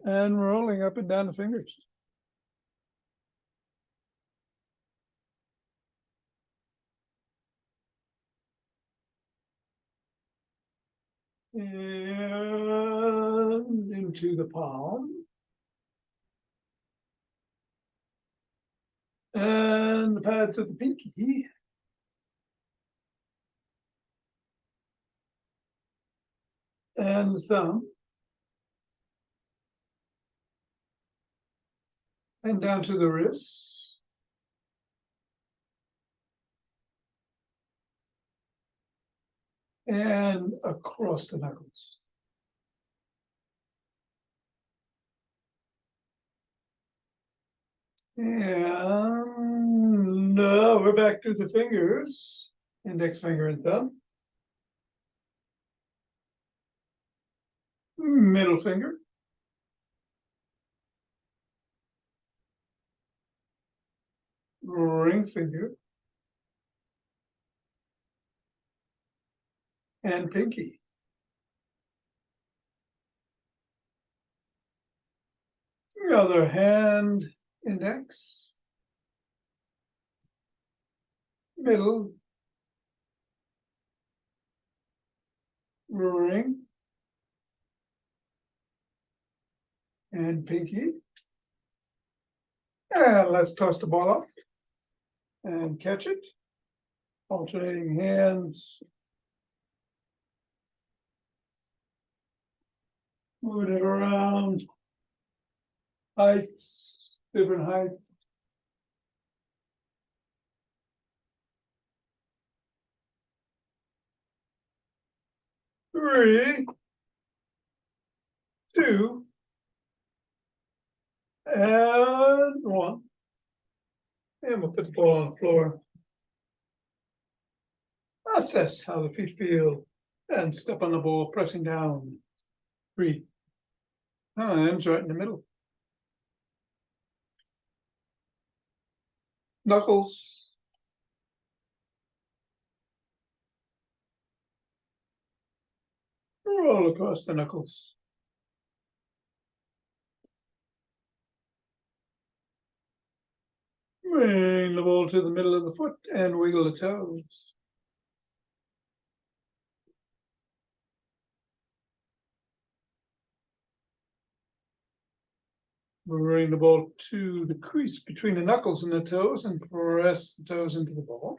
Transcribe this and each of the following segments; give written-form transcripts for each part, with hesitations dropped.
And rolling up and down the fingers. And into the palm. And the pads of the pinky. And the thumb. And down to the wrists. And across the knuckles. And now we're back to the fingers, index finger and thumb. Middle finger. Ring finger. And pinky. The other hand, index. Middle. Ring. And pinky. And let's toss the ball up and catch it. Alternating hands. Moving it around. Heights, different heights. Three, two, and one. And we'll put the ball on the floor. Assess how the feet feel and step on the ball, pressing down. 3 times right in the middle. Knuckles. Roll across the knuckles. Bring the ball to the middle of the foot and wiggle the toes. Bring the ball to the crease between the knuckles and the toes and press the toes into the ball.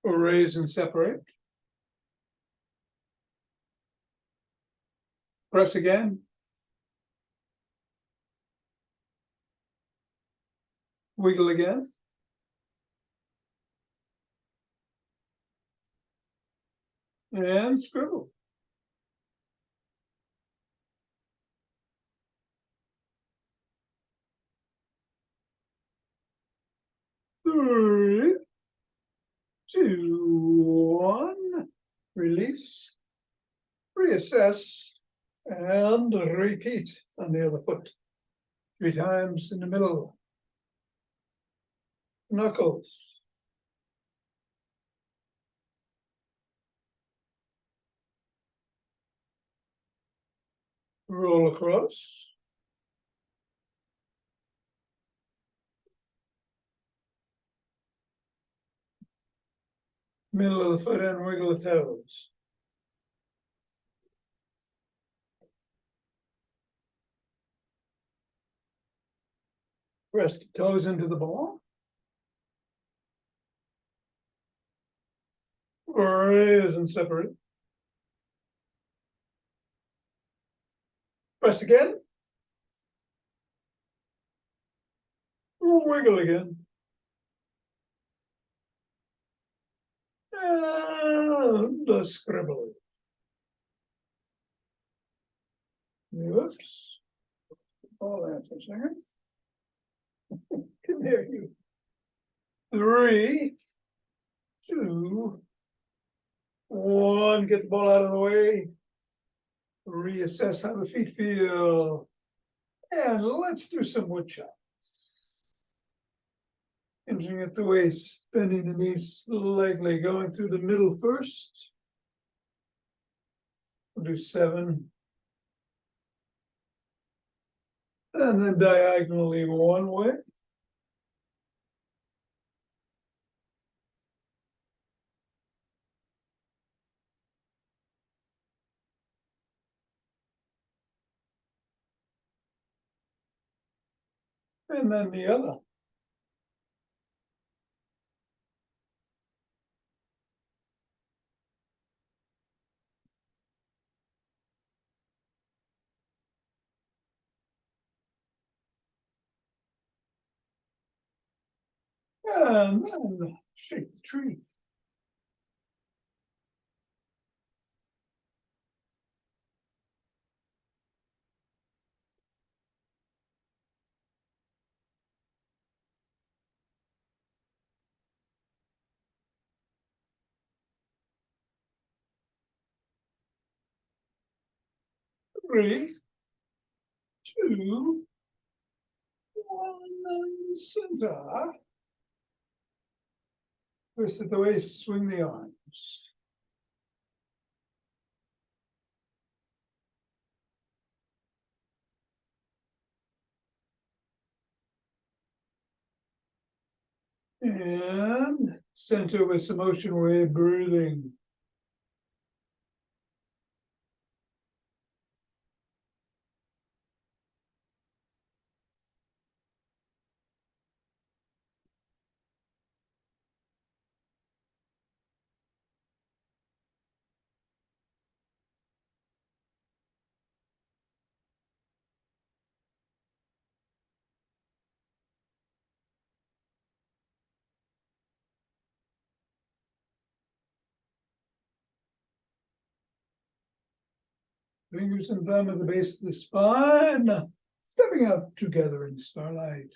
Raise and separate. Press again. Wiggle again. And scribble. Three, two, one. Release. Reassess. And repeat on the other foot. 3 times in the middle. Knuckles. Roll across. Middle of the foot and wiggle the toes. Press the toes into the ball. Raise and separate. Press again. Wiggle again. And the scribble. Oops. Hold on for a second. Come here, you. 3, 2, 1. Get the ball out of the way. Reassess how the feet feel. And let's do some wood chops. Hinging at the waist, bending the knees slightly, going through the middle first. We'll do 7. And then diagonally one way. And then the other. And then shake the tree. Three, two, one, center. Twist at the waist, swing the arms. And center with some ocean wave breathing. Fingers and thumb at the base of the spine. Stepping out together in starlight.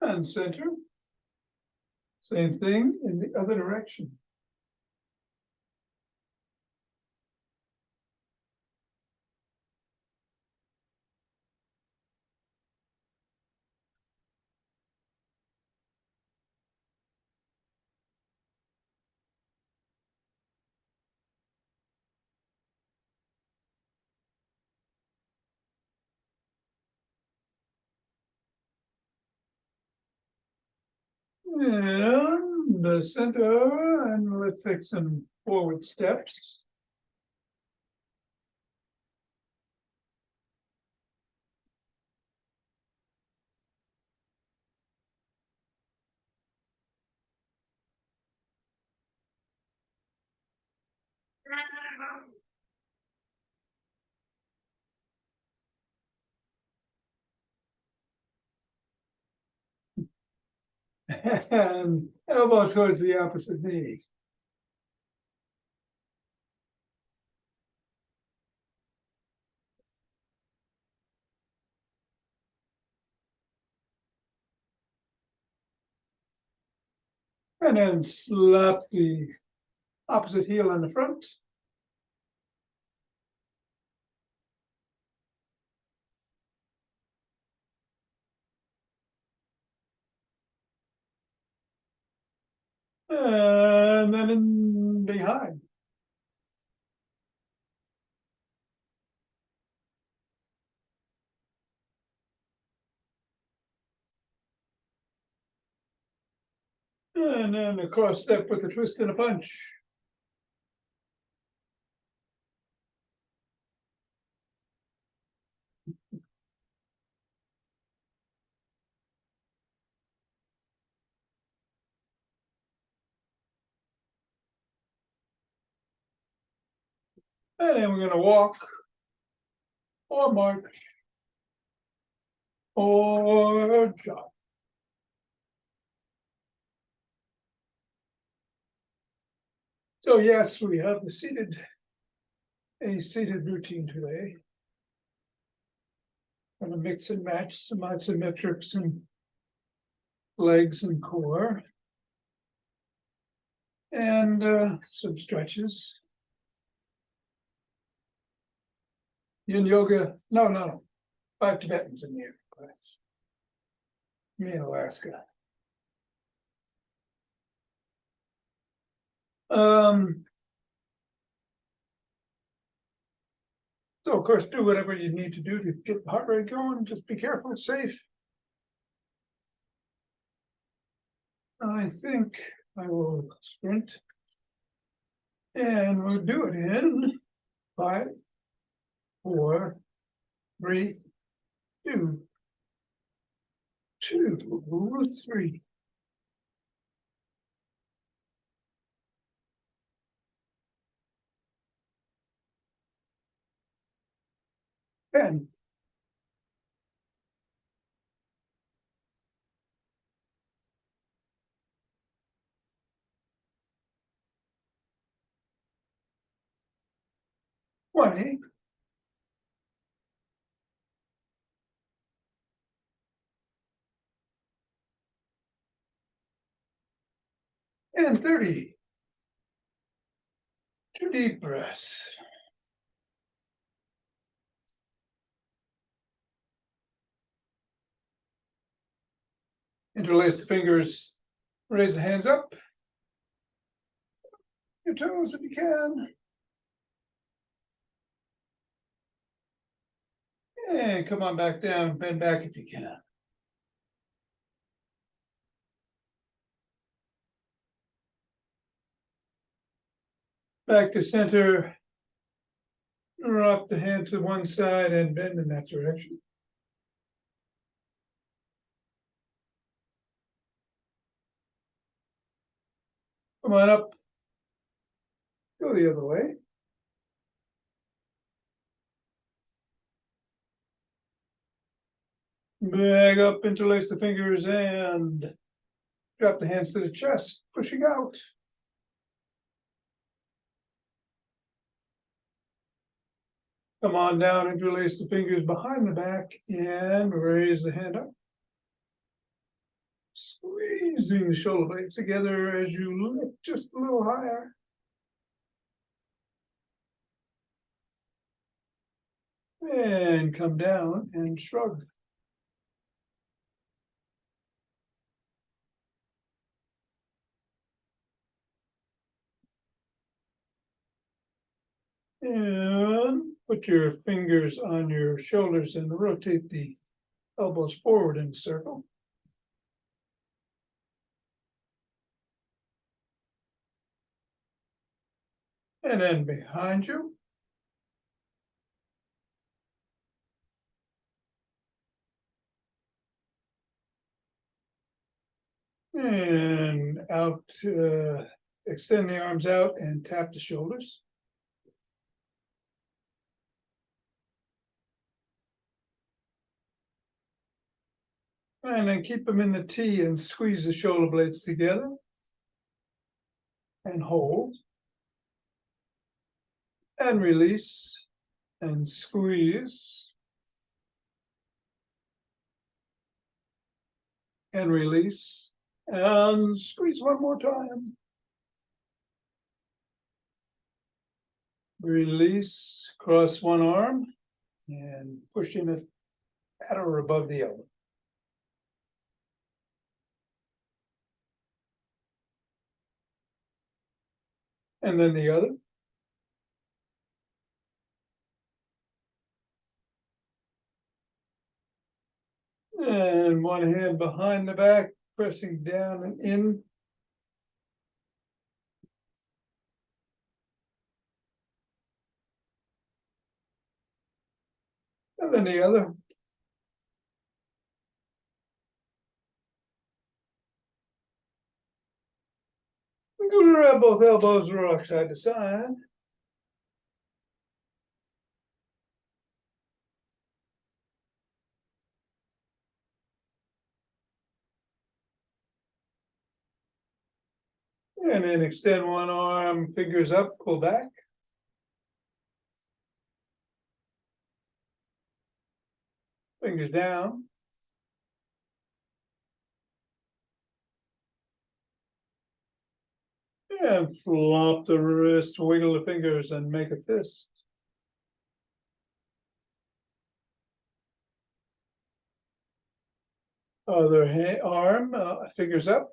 And center. Same thing in the other direction. And the center, and let's take some forward steps. And elbow towards the opposite knee. And then slap the opposite heel on the front. And then in behind. And then a cross step with a twist and a punch. And then we're gonna walk or march or jog. So yes, we have a seated routine today. Gonna mix and match some isometrics and legs and core. And some stretches. Yin yoga, no. 5 Tibetans in the class. Me in Alaska. So of course, do whatever you need to do to get the heart rate going. Just be careful, it's safe. I think I will sprint. And we'll do it in 5, 4, 3, 2, 3. And 20. And 30. 2 deep breaths. Interlace the fingers, raise the hands up. Your toes if you can. And come on back down, bend back if you can. Back to center. Drop the hand to one side and bend in that direction. Come on up. Go the other way. Back up, interlace the fingers and drop the hands to the chest, pushing out. Come on down, interlace the fingers behind the back and raise the hand up. Squeezing the shoulder blades together as you lift just a little higher. And come down and shrug. And put your fingers on your shoulders and rotate the elbows forward in a circle. And then behind you. And out, extend the arms out and tap the shoulders. And then keep them in the T and squeeze the shoulder blades together. And hold. And release. And squeeze. And release. And squeeze one more time. Release, cross one arm. And push in it at or above the elbow. And then the other. And one hand behind the back, pressing down and in. And then the other. I'm going to wrap both elbows rock side to side. And then extend one arm, fingers up, pull back. Fingers down. And flop the wrist, wiggle the fingers, and make a fist. Other arm, fingers up.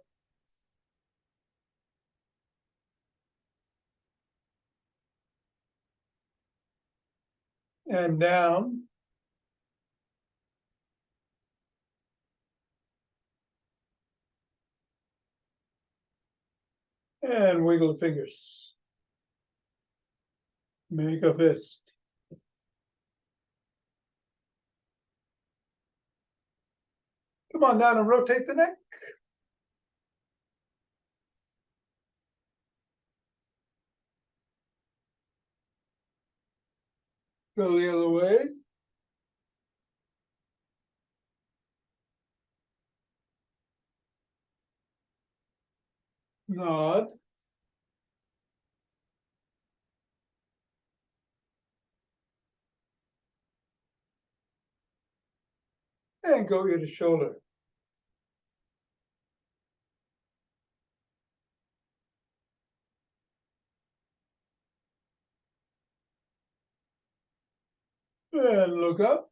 And down. And wiggle the fingers. Make a fist. Come on down and rotate the neck. Go the other way. Nod. And go ear to shoulder. And look up.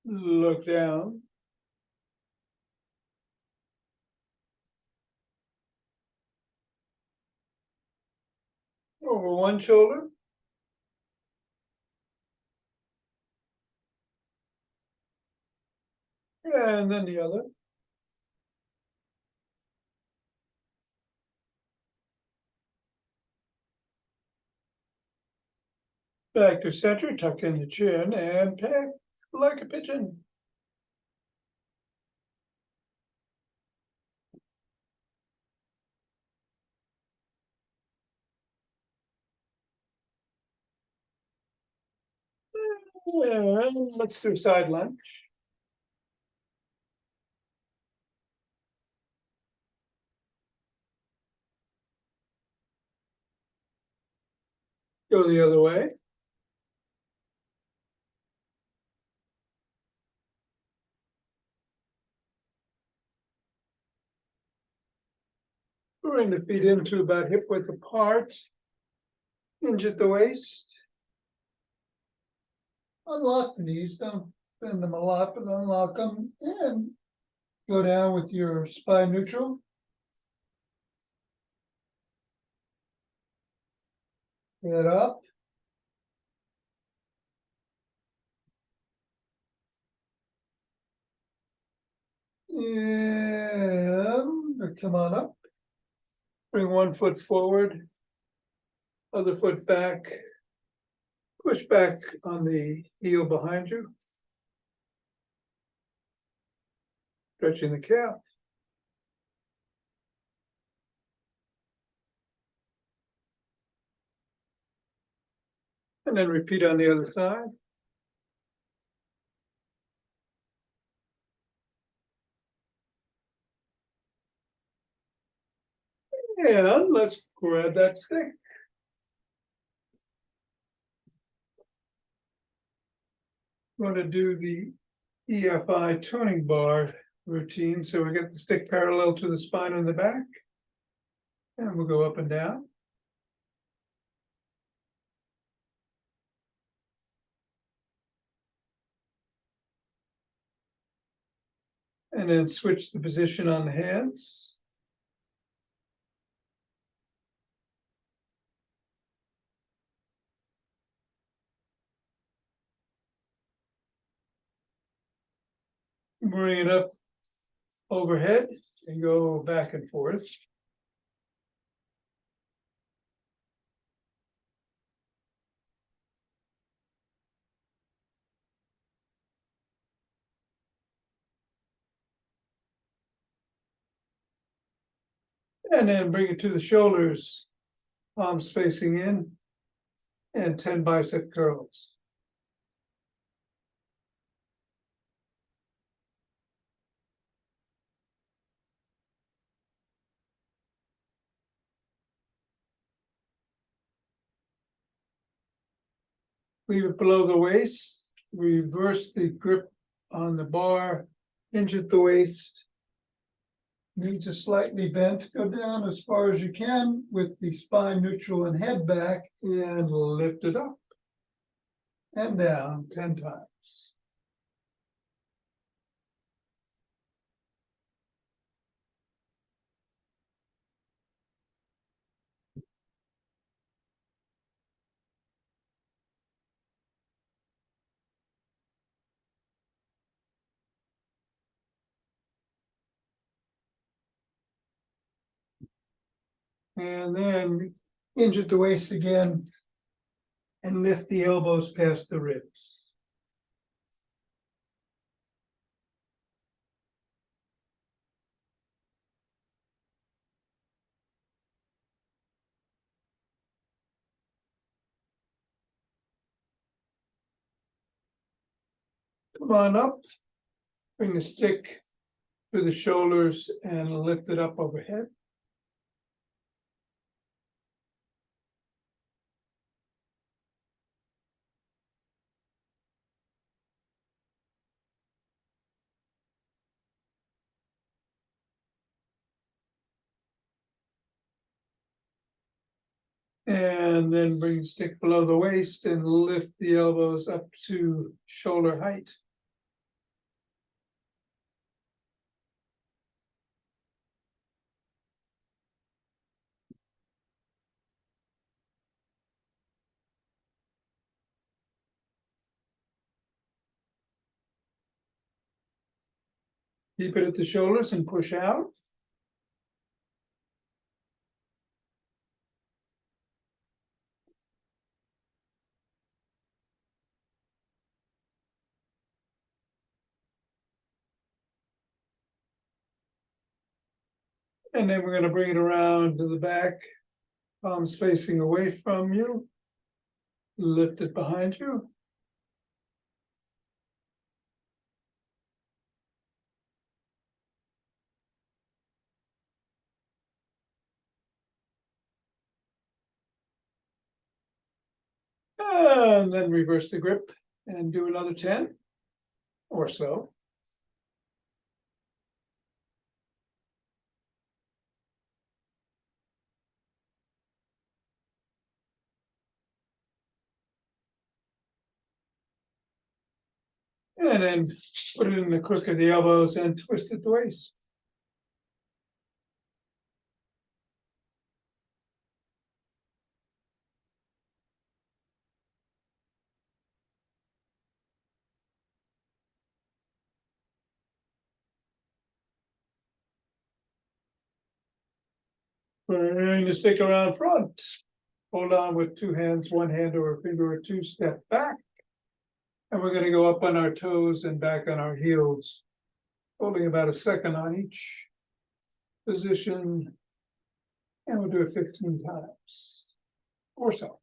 Look down. Over one shoulder. And then the other. Back to center, tuck in the chin, and peck like a pigeon. And let's do a side lunge. Go the other way. Bring the feet into about hip width apart. Hinge at the waist. Unlock the knees, don't bend them a lot, but unlock them and go down with your spine neutral. Head up. And come on up. Bring one foot forward, other foot back. Push back on the heel behind you. Stretching the calf. And then repeat on the other side. And let's grab that stick. I'm going to do the EFI tuning bar routine. So we get the stick parallel to the spine on the back. And we'll go up and down. And then switch the position on the hands. Bring it up overhead and go back and forth. And then bring it to the shoulders, palms facing in, and 10 bicep curls. leave it below the waist, reverse the grip on the bar, hinge at the waist. Knees are slightly bent, go down as far as you can with the spine neutral and head back and lift it up and down 10 times. And then hinge at the waist again and lift the elbows past the ribs. Come on up, bring the stick to the shoulders and lift it up overhead. And then bring the stick below the waist and lift the elbows up to shoulder height. Keep it at the shoulders and push out. And then we're going to bring it around to the back, palms facing away from you. Lift it behind you. And then reverse the grip and do another 10 or so. And then put it in the crook of the elbows and twist at the waist. Bring the stick around front. Hold on with two hands, one hand or a finger or two, step back. And we're going to go up on our toes and back on our heels, holding about a second on each position. And we'll do it 15 times or so.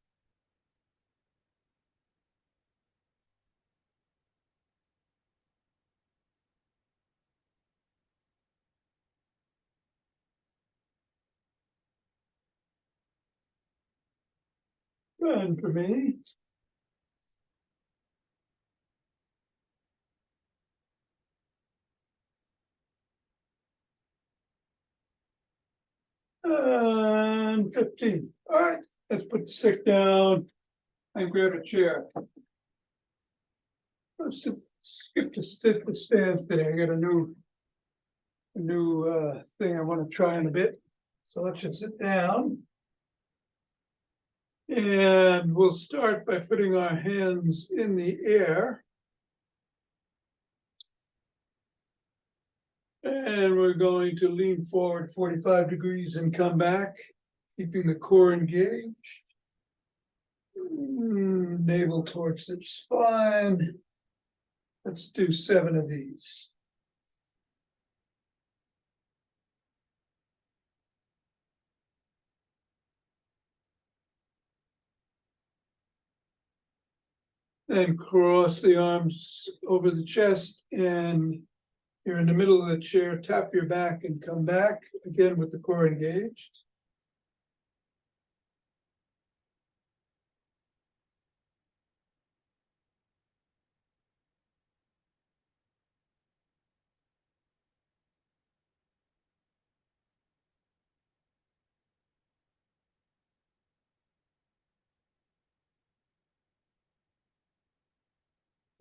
Good for me. And 15. All right, let's put the stick down and grab a chair. Let's skip the stance today. I got a new thing I want to try in a bit. So let's just sit down. And we'll start by putting our hands in the air. And we're going to lean forward 45 degrees and come back, keeping the core engaged. Navel towards the spine. Let's do 7 of these. Then cross the arms over the chest, and you're in the middle of the chair, tap your back and come back, again with the core engaged.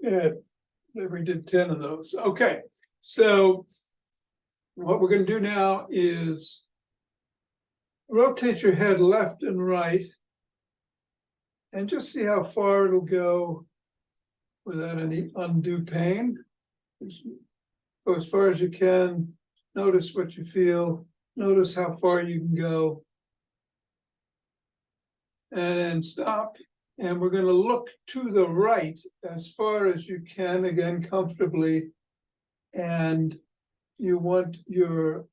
Yeah, we did 10 of those. Okay, so what we're going to do now is rotate your head left and right and just see how far it'll go without any undue pain. Just go as far as you can. Notice what you feel. Notice how far you can go. And then stop. And we're going to look to the right as far as you can, again, comfortably. And you want your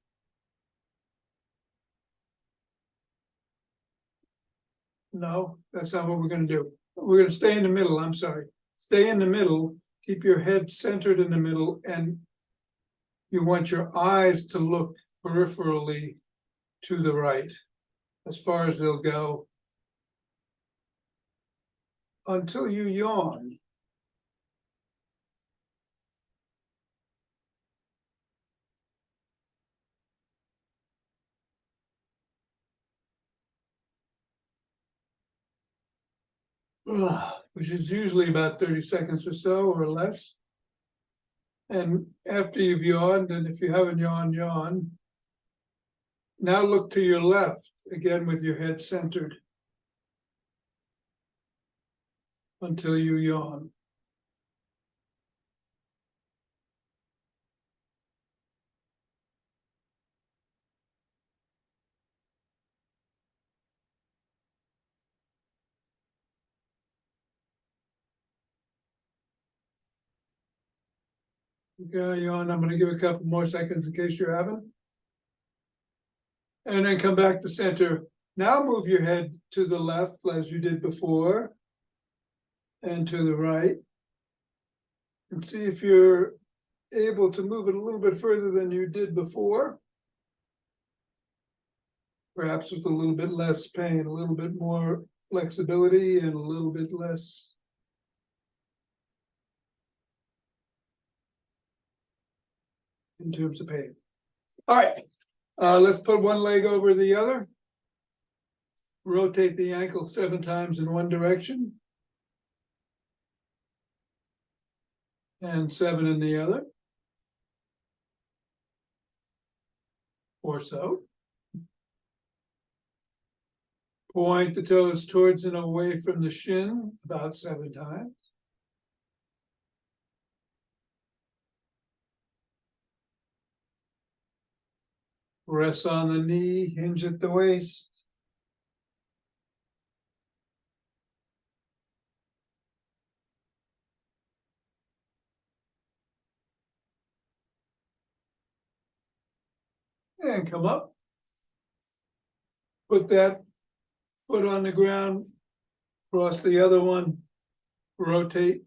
no, that's not what we're going to do. We're going to stay in the middle. I'm sorry. Stay in the middle. Keep your head centered in the middle. And you want your eyes to look peripherally to the right as far as they'll go until you yawn. Which is usually about 30 seconds or so or less. And after you've yawned, and if you haven't yawned, yawn. Now look to your left, again with your head centered until you yawn. Okay, yawn. I'm going to give a couple more seconds in case you're having. And then come back to center. Now move your head to the left as you did before and to the right. And see if you're able to move it a little bit further than you did before. Perhaps with a little bit less pain, a little bit more flexibility and a little bit less in terms of pain. All right, let's put one leg over the other. Rotate the ankle 7 times in one direction and 7 in the other, or so. Point the toes towards and away from the shin about 7 times. Press on the knee, hinge at the waist. And come up. Put that foot on the ground, cross the other one, rotate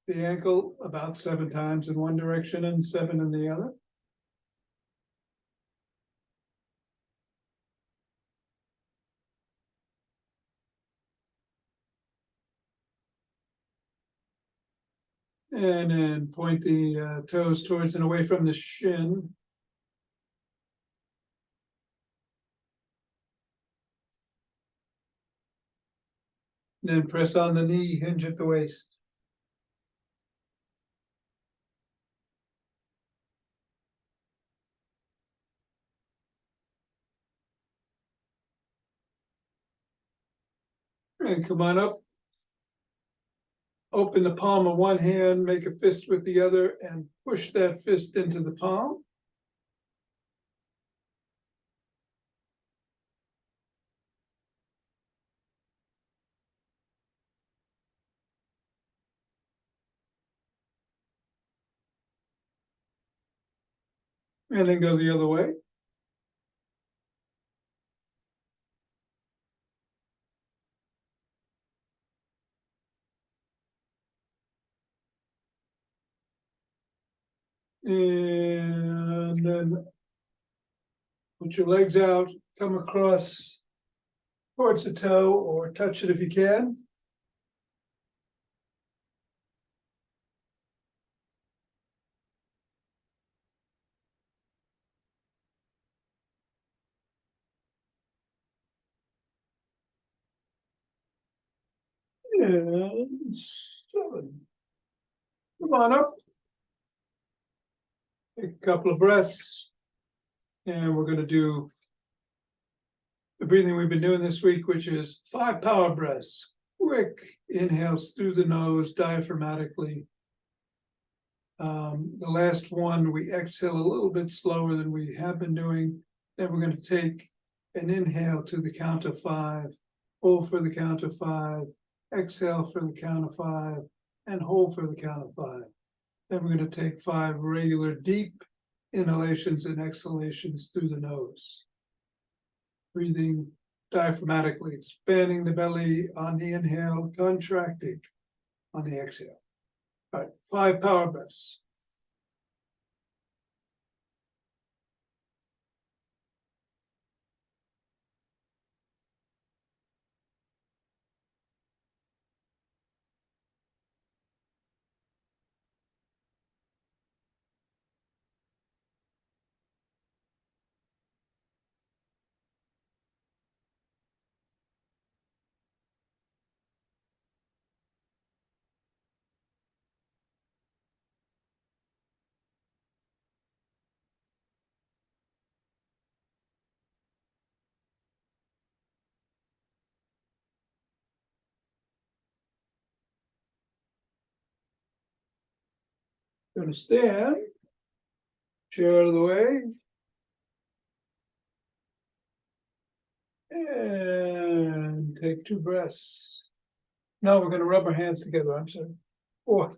the ankle about 7 times in one direction and 7 in the other. And then point the toes towards and away from the shin. Then press on the knee, hinge at the waist. And come on up. Open the palm of one hand, make a fist with the other, and push that fist into the palm. And then go the other way. And then put your legs out, come across towards the toe or touch it if you can. And 7. Come on up. Take a couple of breaths. And we're going to do the breathing we've been doing this week, which is 5 power breaths. Quick inhales through the nose, diaphragmatically. The last one, we exhale a little bit slower than we have been doing. Then we're going to take an inhale to the count of 5, hold for the count of 5, exhale for the count of 5, and hold for the count of 5. Then we're going to take 5 regular deep inhalations and exhalations through the nose. Breathing diaphragmatically, expanding the belly on the inhale, contracting on the exhale. All right, 5 power breaths. Going to stand, chair out of the way, and take 2 breaths. Now we're going to rub our hands together. I'm sorry. 4.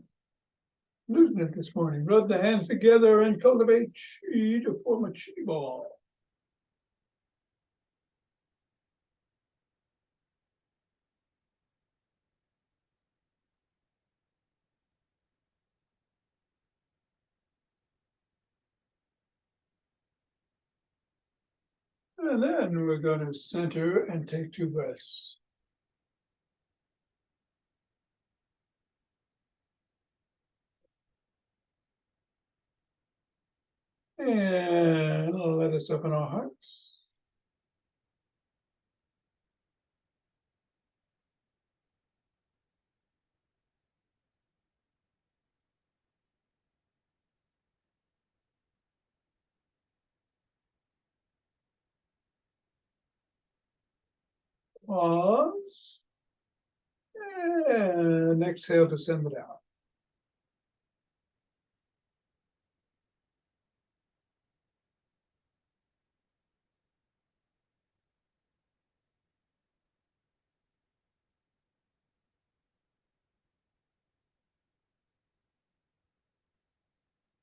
Losing it this morning. Rub the hands together and cultivate chi to form a chi ball. And then we're going to center and take 2 breaths. And let us open our hearts. Pause. And exhale to send it out.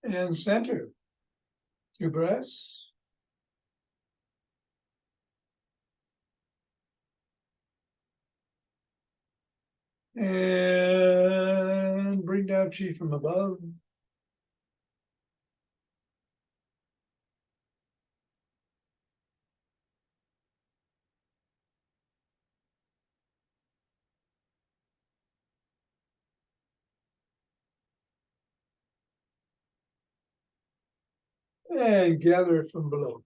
And center. 2 breaths. And bring down chi from above. And gather it from below.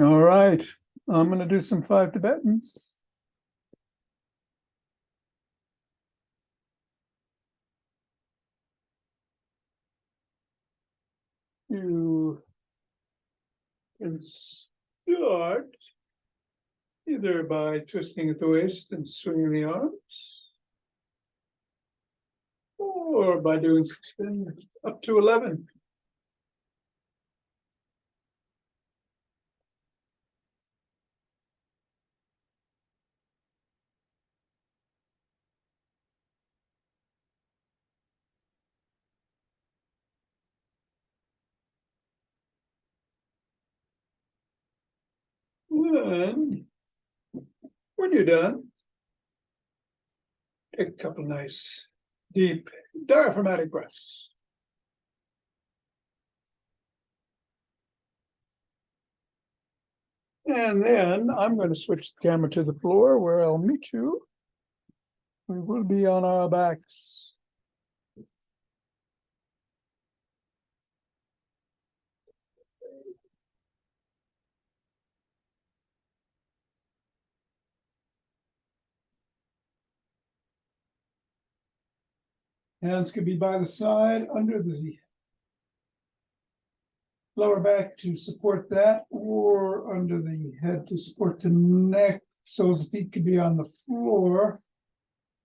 All right, I'm going to do some 5 Tibetans. You can start either by twisting at the waist and swinging the arms, or by doing up to 11. Then, when you're done, Take a couple nice, deep, diaphragmatic breaths. And then I'm going to switch the camera to the floor where I'll meet you. We will be on our backs. Hands could be by the side, under the lower back to support that, or under the head to support the neck. Soles of the feet could be on the floor.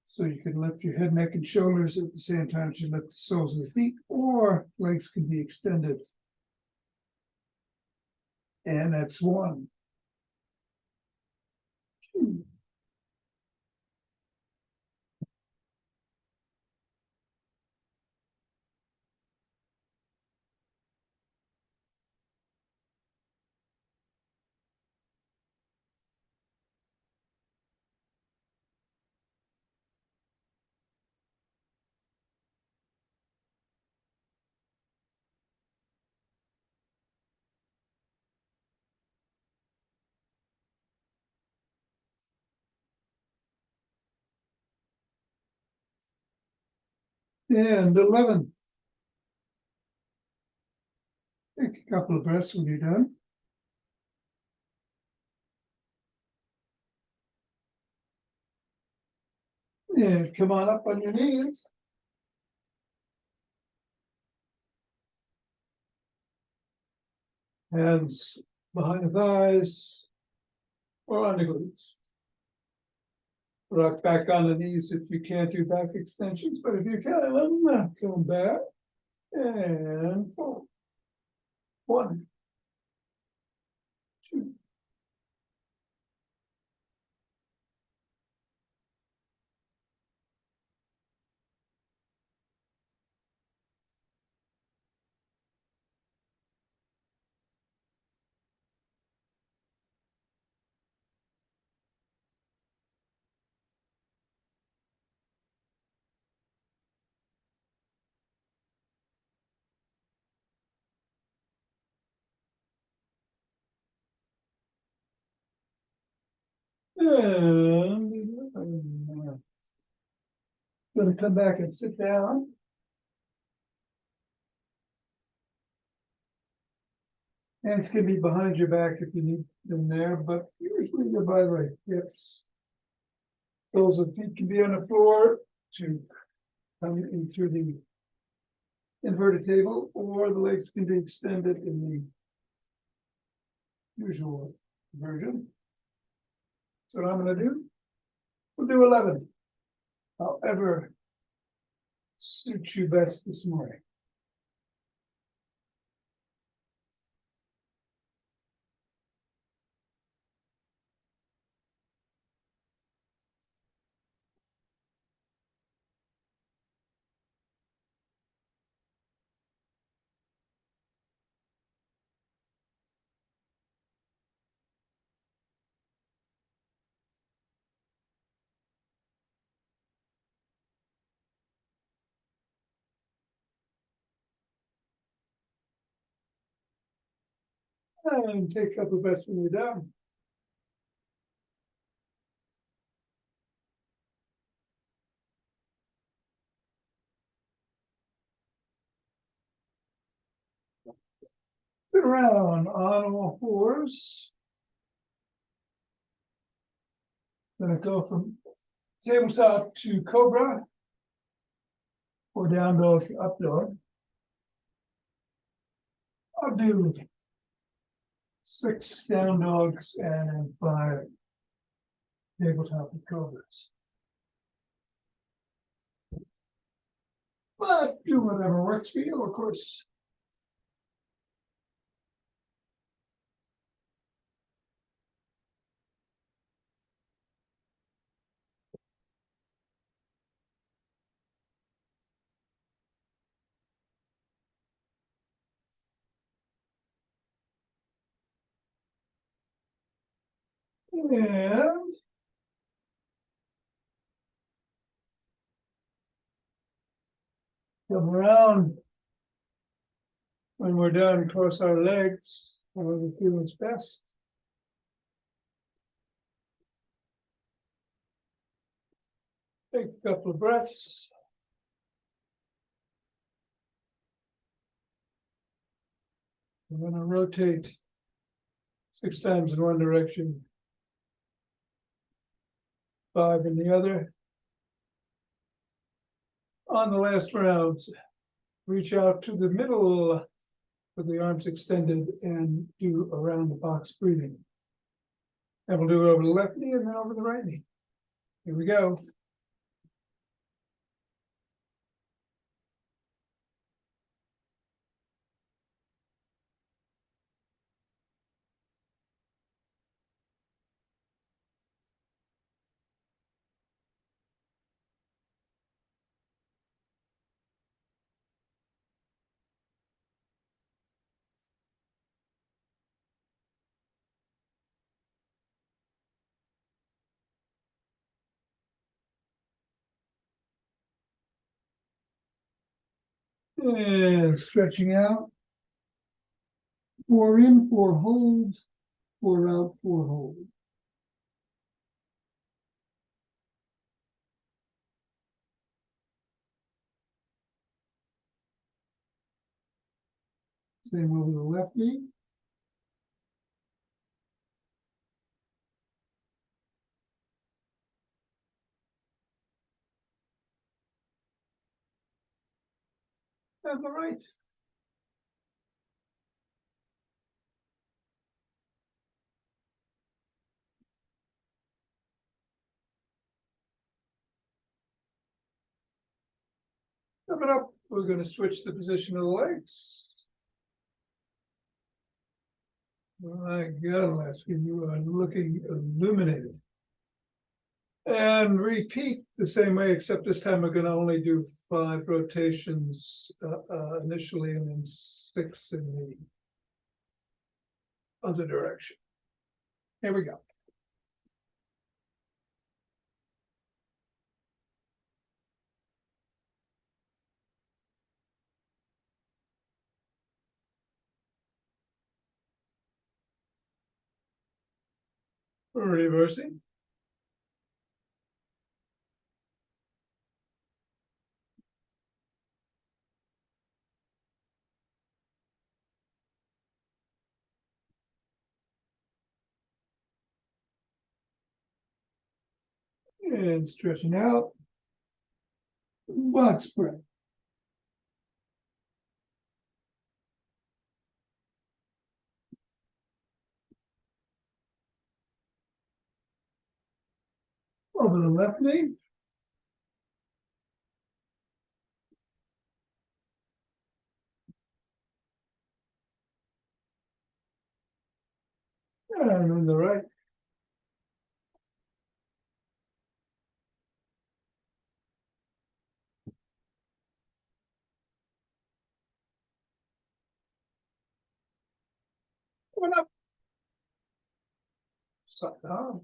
So you can lift your head, neck, and shoulders at the same time as you lift the soles of the feet, or legs can be extended. And that's 1, 2. And 11. Take a couple of breaths when you're done. And come on up on your knees. Hands behind the thighs or on the glutes. Rock back on the knees if you can't do back extensions, but if you can, come back and forward. 1, 2. And I'm going to come back and sit down. Hands can be behind your back if you need them there, but usually they're by the hips. Those of feet can be on the floor to come into the inverted table, or the legs can be extended in the usual version. So what I'm going to do, we'll do 11. However suits you best this morning. And take a couple of breaths when you're down. Sit around on all fours. Gonna go from tabletop to cobra, or down dog to up dog. I'll do 6 down dogs and 5 tabletop and cobras. But do whatever works for you, of course. And Come around. When we're done, cross our legs, however feels best. Take a couple of breaths. We're going to rotate 6 times in one direction, 5 in the other. On the last round, reach out to the middle with the arms extended and do around the box breathing. And we'll do it over the left knee and then over the right knee. Here we go. And stretching out. 4 in, 4 hold, 4 out, 4 hold. Same over the left knee. And the right. Coming up, we're going to switch the position of the legs. My God, Alaska, you are looking illuminated. And repeat the same way, except this time we're going to only do 5 rotations initially and then 6 in the other direction. Here we go. Reversing. And stretching out. Box breath. Over the left knee. And on the right. Coming up. Side arm.